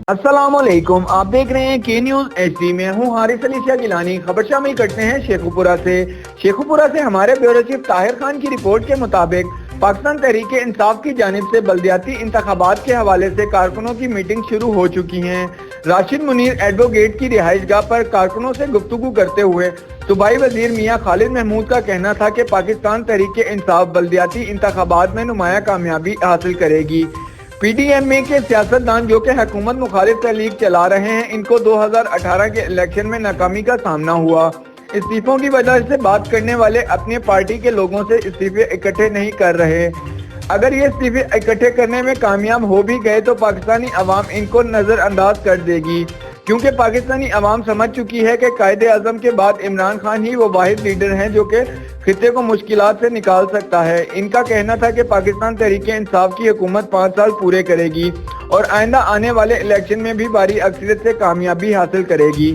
अस्सलामुअलैकुम, आप देख रहे हैं के न्यूज HD में। हूँ हारिस अली शाह गिलानी। खबर शामिल करते हैं शेखुपुरा से। शेखुपुरा से हमारे ब्यूरो चीफ ताहिर खान की रिपोर्ट के मुताबिक पाकिस्तान तहरीक इंसाफ की जानिब से बल्दियाती इंतखाबात के हवाले से कारकुनों की मीटिंग शुरू हो चुकी हैं। राशिद मुनीर एडवोकेट की रिहाइशगाह पर कारकुनों से गुफ्तगू करते हुए सूबाई वजीर मियां खालिद महमूद का कहना था कि पाकिस्तान तहरीक इंसाफ बल्दियाती इंतखाबात में नुमाया कामयाबी हासिल करेगी। PDMA के सियासतदान जो कि हुकूमत मुखालिफ तहरीक चला रहे हैं, इनको 2018 के इलेक्शन में नाकामी का सामना हुआ। इस्तीफों की वजह से बात करने वाले अपनी पार्टी के लोगों से इस्तीफे इकट्ठे नहीं कर रहे। अगर ये इस्तीफे इकट्ठे करने में कामयाब हो भी गए तो पाकिस्तानी अवाम इनको नजरअंदाज कर देगी, क्योंकि पाकिस्तानी अवाम समझ चुकी है कि कायदे आजम के बाद इमरान खान ही वो वाहिद लीडर हैं जो कि खित्ते को मुश्किलात से निकाल सकता है। इनका कहना था कि पाकिस्तान तहरीक इंसाफ की हुकूमत 5 साल पूरे करेगी और आइंदा आने वाले इलेक्शन में भी भारी अक्सरियत से कामयाबी हासिल करेगी।